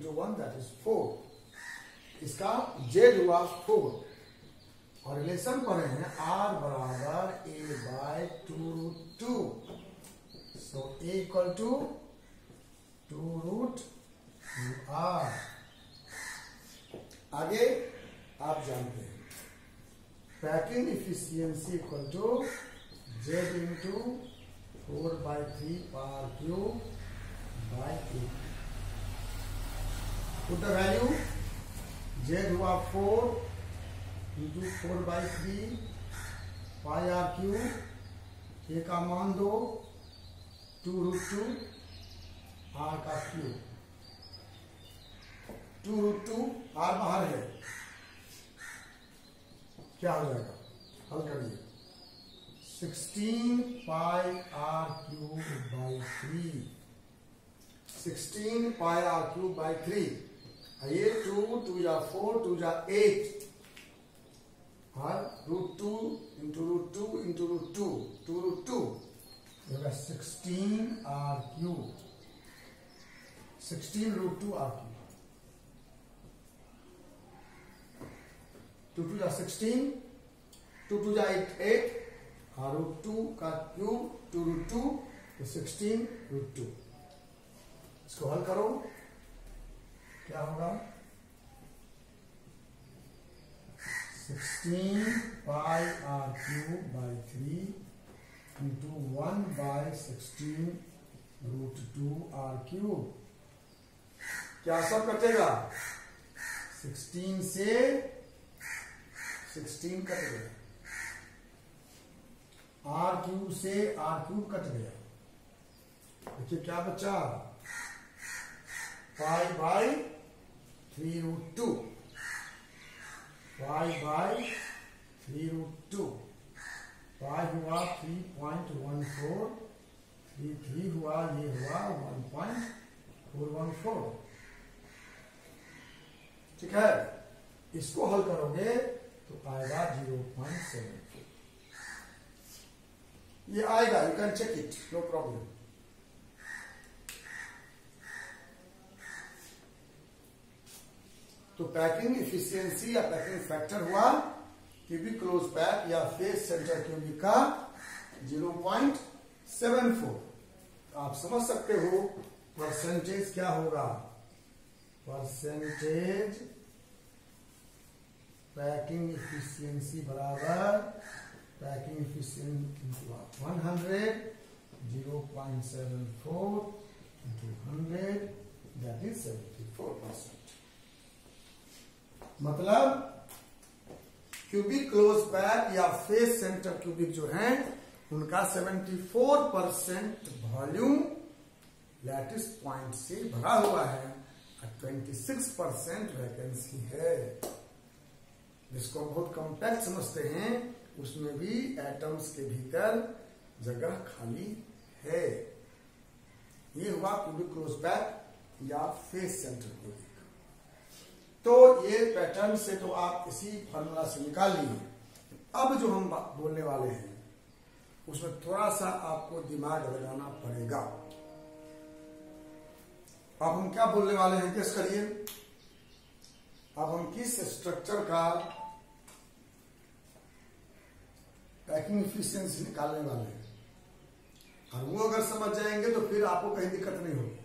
Into 1 that is 4। इसका z हुआ 4 और रिलेशन पढ़े हैं r बराबर a by 2√2। So a equal to 2√2r। आगे आप जानते हैं packing efficiency equal to z into 4/3 power cube by 2। Put the value z हुआ 4 into 4/3 pi r cube. A का मान दो 2√2 आर का क्यूब। 2√2 आर बाहर है, क्या हो जाएगा? हल करिए। 16 pi r cube by 3। 16 pi r cube by 3। ये 2 या 4 2 या 8 और √2 इंटू √2 इंटू √2 2√2 होगा 16 आर क्यूब। 16 √2 r cube. 2 2 जा 16, 2 2 जा 8 और √2 का क्यूब 2√2 तो 16 √2। इसको हल करो, क्या होगा? 16 पाई आर क्यूब बाई 3 इंटू 1 बाई 16 √2 आर क्यूब। क्या सब कटेगा? 16 से 16 कट गया, आर क्यूब से आर क्यूब कट गया। देखिए क्या बचा? Pi by 3√2। Pi by 3√2। पाई हुआ 3.14। 3 हुआ, ये हुआ 1.414। ठीक है, इसको हल करोगे तो आएगा 0.74। ये आएगा, you can check it, no problem. तो पैकिंग इफिशियंसी या पैकिंग फैक्टर हुआ क्यूबिक क्लोज पैक या फेस सेंटर क्यूबिक का 0.74। आप समझ सकते हो परसेंटेज क्या होगा। परसेंटेज पैकिंग इफिशियंसी बराबर packing efficiency 100 0.74 into 100 that is 74%। मतलब क्यूबिक क्लोज पैक या फेस सेंटर क्यूबिक जो हैं उनका 74% वॉल्यूम लैटिस पॉइंट से भरा हुआ है और 26% वैकेंसी है। जिसको बहुत कॉम्पैक्ट समझते हैं उसमें भी एटम्स के भीतर जगह खाली है। ये हुआ क्यूबिक क्लोज पैक या फेस सेंटर क्यूबिक। तो ये पैटर्न से तो आप इसी फॉर्मूला से निकाल लिए। अब जो हम बोलने वाले हैं उसमें थोड़ा सा आपको दिमाग लगाना पड़ेगा। अब हम क्या बोलने वाले हैं, गेस करिए। अब हम किस स्ट्रक्चर का पैकिंग इफिशियंसी निकालने वाले हैं, और वो अगर समझ जाएंगे तो फिर आपको कहीं दिक्कत नहीं होगी।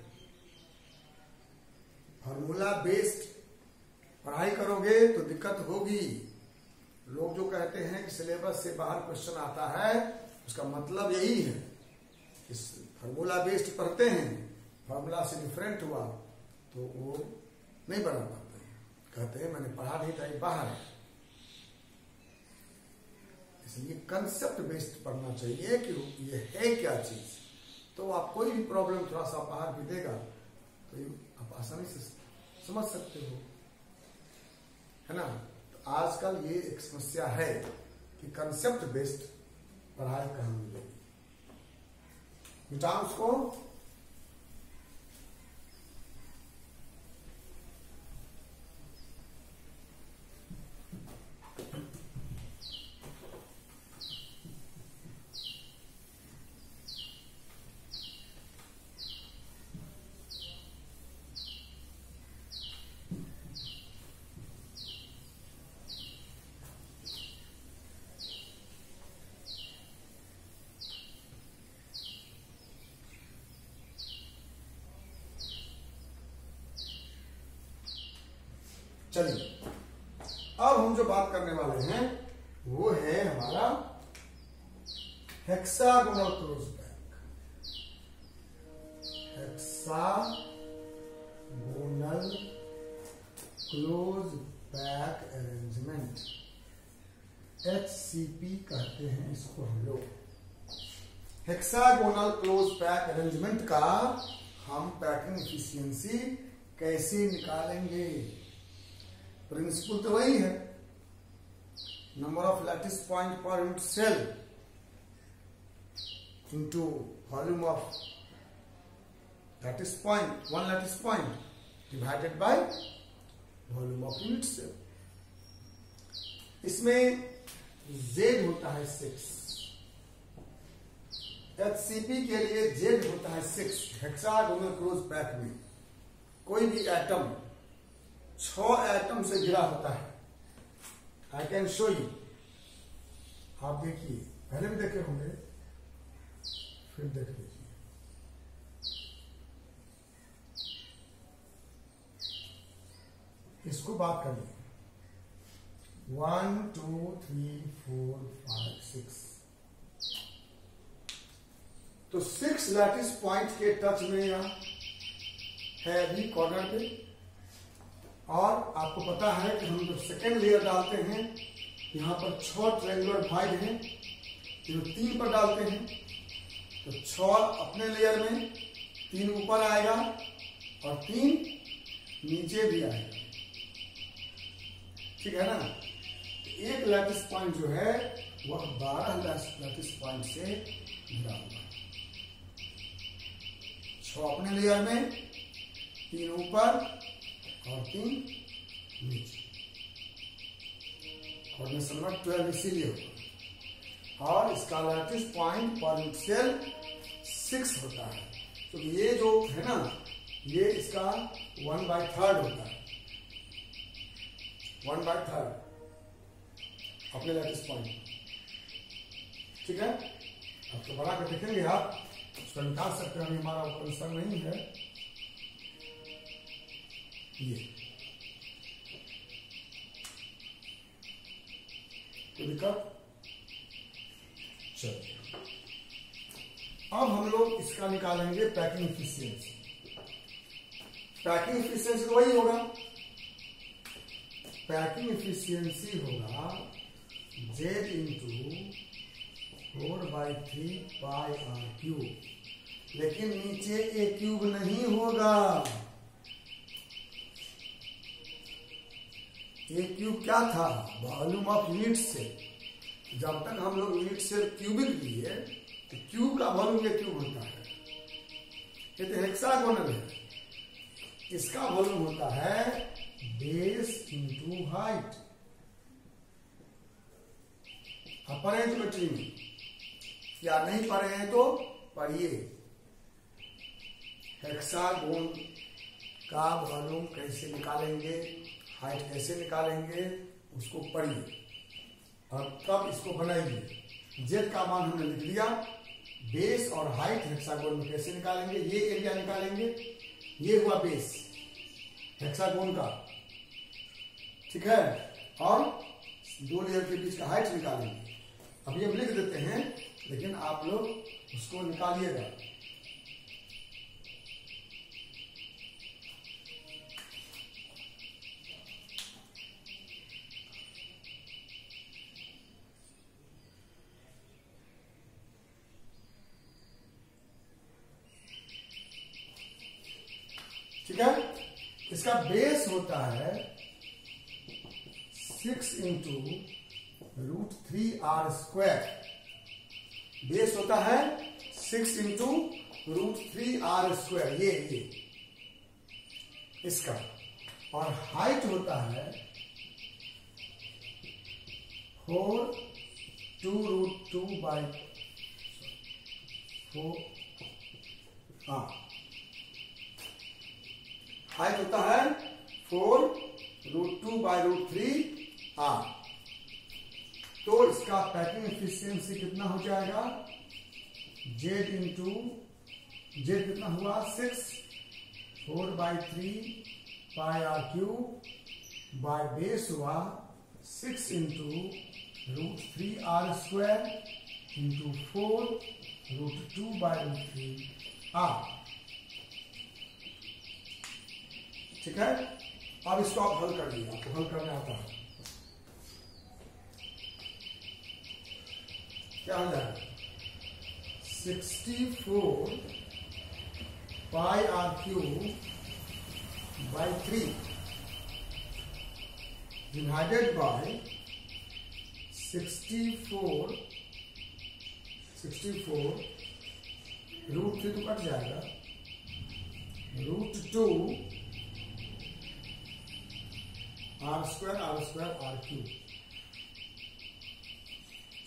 फॉर्मूला बेस्ड पढ़ाई करोगे तो दिक्कत होगी। लोग जो कहते हैं कि सिलेबस से बाहर क्वेश्चन आता है, उसका मतलब यही है कि फॉर्मूला बेस्ड पढ़ते हैं, फॉर्मूला से डिफरेंट हुआ तो वो नहीं बना पाते हैं। कहते हैं मैंने पढ़ा नहीं था, ये बाहर है। इसलिए कंसेप्ट बेस्ड पढ़ना चाहिए कि ये है क्या चीज। तो आप कोई भी प्रॉब्लम थोड़ा सा बाहर भी देगा तो आप आसानी से समझ सकते हो, है ना। तो आजकल ये एक समस्या है कि कंसेप्ट बेस्ड पढ़ाई कहाँ मिलेगी। मिटाओ उसको। चलिए अब हम जो बात करने वाले हैं वो है हमारा hexagonal close back. Hexagonal close back arrangement, HCP कहते हैं इसको हम लोग। हेक्सागोनल क्लोज बैक अरेंजमेंट का हम पैकिंग एफिशिएंसी कैसे निकालेंगे? प्रिंसिपल तो वही है, number of lattice point per unit cell into volume of lattice point, one lattice point divided by volume of unit cell। इसमें Z होता है 6, HCP के लिए Z होता है 6। हेक्सागोनल क्लोज बैक में कोई भी एटम 6 एटम से घिरा होता है। आई कैन शो यू, आप देखिए, पहले भी देखे होंगे, फिर देख लीजिए। इसको बात कर लीजिए, 1 2 3 4 5 6, तो 6 लैटिस पॉइंट के टच में यहां है अभी कॉर्नर पे। और आपको पता है कि हम जब सेकेंड लेयर डालते हैं, यहां पर 6 ट्रायंगुलर भाग हैं, तो 3 पर डालते हैं तो 6 अपने लेयर में, 3 ऊपर आएगा और 3 नीचे भी आएगा, ठीक है ना। एक लैटिस पॉइंट जो है वह 12 लैटिस पॉइंट से घिरा हुआ है। 6 अपने लेयर में, 3 ऊपर और 3 नीचे। कोऑर्डिनेशन नंबर 12 इसीलिए होगा। और इसका lattice point per unit cell 6 होता है। तो ये जो है ना, ये इसका 1/3 होता है, 1/3 अपने लैटिस पॉइंट, ठीक है। अब तो बड़ा कर देखेंगे आप, उसको निकाल सकते हैं, हमारा कंसर्न नहीं है। ये तो दिक्कत। चलिए अब हम लोग इसका निकालेंगे पैकिंग एफिशिएंसी। पैकिंग एफिशिएंसी तो वही होगा, पैकिंग एफिशिएंसी होगा Z इंटू 4/3 पाई r क्यूब। लेकिन नीचे a क्यूब नहीं होगा। a क्यूब क्या था? Volume of unit cell. जब तक हम लोग यूनिट सेल क्यूबिक लिए तो क्यूब का वॉल्यूम ये क्यूब होता है। ये तो हेक्सागोनल है, इसका वॉल्यूम होता है बेस इंटू हाइट। आप पढ़े हैं ज्योमेट्री में या नहीं पढ़े हैं तो पढ़िए। हेक्सागोन का वॉल्यूम कैसे निकालेंगे, हाइट कैसे निकालेंगे, उसको पढ़िए और तब इसको बनाइए। जेड का मान हमने लिख लिया, बेस और हाइट हेक्सागोन में कैसे निकालेंगे, ये एरिया निकालेंगे, ये हुआ बेस हेक्सागोन का, ठीक है। और 2 लेयर के बीच का हाइट निकालेंगे। अब ये लिख देते हैं, लेकिन आप लोग उसको निकालिएगा। ठीक है, इसका बेस होता है 6 इंटू √3r²। बेस होता है 6 इंटू √3r², ये इसका। और हाइट होता है 4 2√2/4। हाइट होता है 4√2/√3r। तो इसका पैकिंग एफिशिएंसी कितना हो जाएगा? जेड इंटू जेड कितना हुआ? 6 4/3 पाई r³ बाय बेस हुआ 6 इंटू √3r² इंटू 4 √2/√3r। ठीक है, अब इसको आप हल कर लिया, आपको हल करना आता है। क्या हो जाएगा? 64 πr³/3 डिवाइडेड बाय 64 √3 तो कट जाएगा, √2 r²r²r³।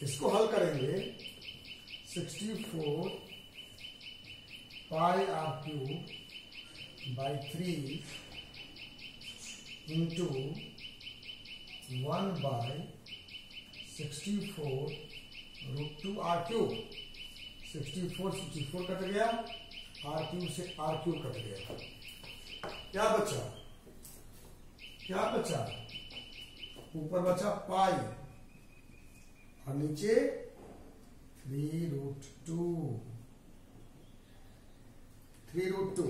इसको हल करेंगे 64 πr³/3 इंटू 1/64 √2r³। 64 कट गया, r³ से r³ कट गया। क्या बचा? ऊपर बचा पाई और नीचे 3√2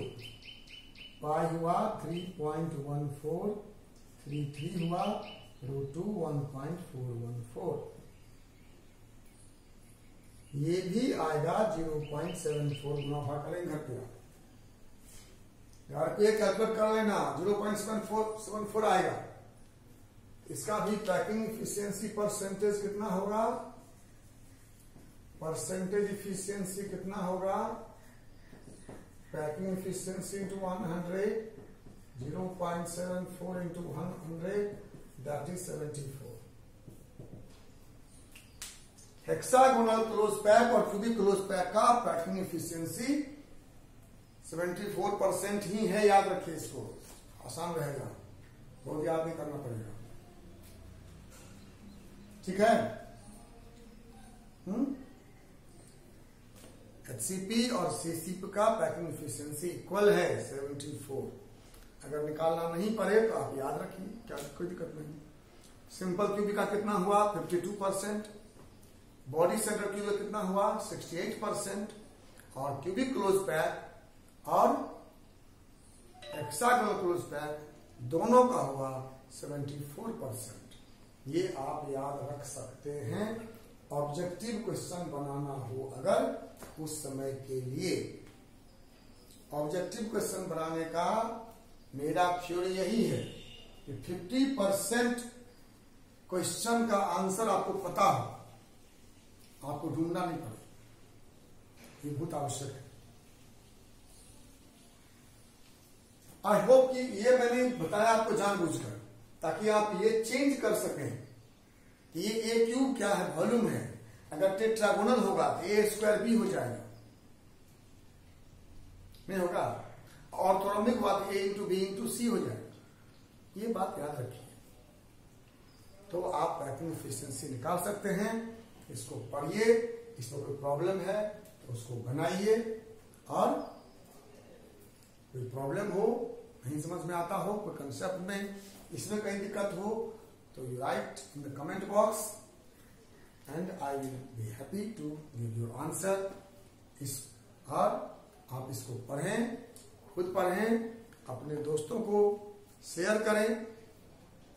पाई हुआ 3.1433 हुआ √2 1.414। ये भी आएगा 0.74 गुना भाग करेंगे घर पे यार, पे कैलकुलेट कर लेना, 0.74 आएगा। इसका भी पैकिंग इफिशियंसी परसेंटेज कितना होगा? परसेंटेज इफिशियंसी कितना होगा? Packing efficiency into 100, 0.74 into 100 that is 74। Hexagonal close pack और क्यूबिक क्लोज पैक का पैकिंग इफिशियंसी 74% ही है। याद रखिए, इसको आसान रहेगा, बहुत याद नहीं करना पड़ेगा। ठीक है। HCP और CCP का पैकिंग इफिशियंसी इक्वल है 74। अगर निकालना नहीं पड़े तो आप याद रखिए, क्या कोई दिक्कत नहीं। सिंपल क्यूबिक का कितना हुआ? 52%। बॉडी सेंटर क्यूबिक कितना हुआ? 68%। और क्यूबिक क्लोज पैक और हेक्सागोनल क्लोज पैक दोनों का हुआ 74%। ये आप याद रख सकते हैं। ऑब्जेक्टिव क्वेश्चन बनाना हो अगर उस समय के लिए, ऑब्जेक्टिव क्वेश्चन बनाने का मेरा थ्योरी यही है कि 50% क्वेश्चन का आंसर आपको पता हो, आपको ढूंढना नहीं पड़े, ये बहुत आवश्यक है। आई होप कि ये मैंने बताया आपको जानबूझकर, ताकि आप ये चेंज कर सकें कि ये ए क्यूब क्या है, वॉल्यूम है। अगर टेट्रागोनल होगा तो a² भी हो जाएगा, नहीं होगा। ऑर्थोनॉमिक बात a इंटू बी इंटू सी हो जाएगा। ये बात याद रखिए। तो आप पैकिंग एफिशिएंसी निकाल सकते हैं। इसको पढ़िए, इसमें कोई प्रॉब्लम है तो उसको बनाइए, और कोई प्रॉब्लम हो, नहीं समझ में आता हो, कोई कंसेप्ट में इसमें कहीं दिक्कत हो तो you write in the comment box and I will be happy to give your answer. और आप इसको पढ़ें, खुद पढ़ें, अपने दोस्तों को शेयर करें।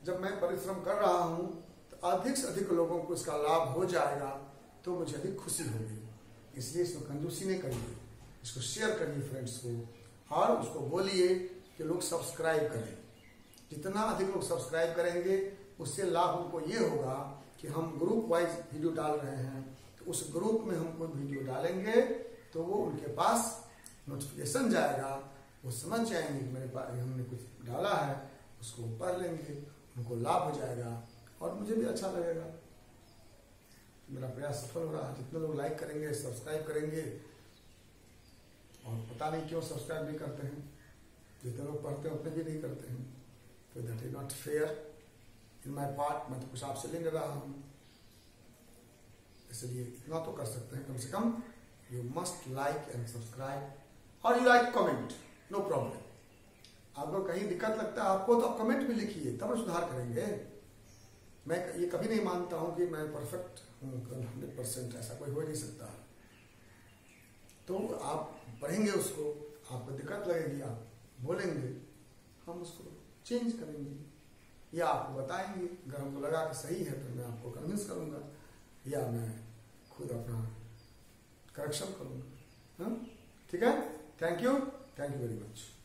जब मैं परिश्रम कर रहा हूं तो अधिक से अधिक लोगों को इसका लाभ हो जाएगा तो मुझे अधिक खुशी होगी। इसलिए इसको कंजूसी नहीं करिए, इसको शेयर करिए फ्रेंड्स को, और उसको बोलिए कि लोग सब्सक्राइब करें। जितना अधिक लोग सब्सक्राइब करेंगे उससे लाभ उनको ये होगा कि हम ग्रुप वाइज वीडियो डाल रहे हैं, तो उस ग्रुप में हम कोई वीडियो डालेंगे तो वो उनके पास नोटिफिकेशन जाएगा, वो समझ जाएंगे कि मेरे पास हमने कुछ डाला है, उसको पढ़ लेंगे, उनको लाभ हो जाएगा और मुझे भी अच्छा लगेगा। मेरा प्रयास सफल हो रहा है। जितने लोग लाइक करेंगे, सब्सक्राइब करेंगे, और पता नहीं क्यों सब्सक्राइब नहीं करते हैं, जितने लोग पढ़ते हैं उतने भी नहीं करते हैं, तो that is not fair in my part. मैं तो कुछ आपसे ले रहा हूं, इसलिए इतना तो कर सकते हैं कम से कम। You must like and subscribe, और you like comment, no problem. आपको कहीं दिक्कत लगता है आपको, तो आप कमेंट में लिखिए, तब सुधार करेंगे। मैं ये कभी नहीं मानता हूं कि मैं परफेक्ट हूँ 100%, ऐसा कोई हो नहीं सकता। तो आप पढ़ेंगे उसको, आपको दिक्कत लगेगी, आप बोलेंगे, हम उसको चेंज करेंगे या आपको बताएंगे। अगर हमको लगा कि सही है तो मैं आपको कन्विंस करूंगा या मैं खुद अपना करेक्शन करूंगा। हाँ, ठीक है। Thank you very much.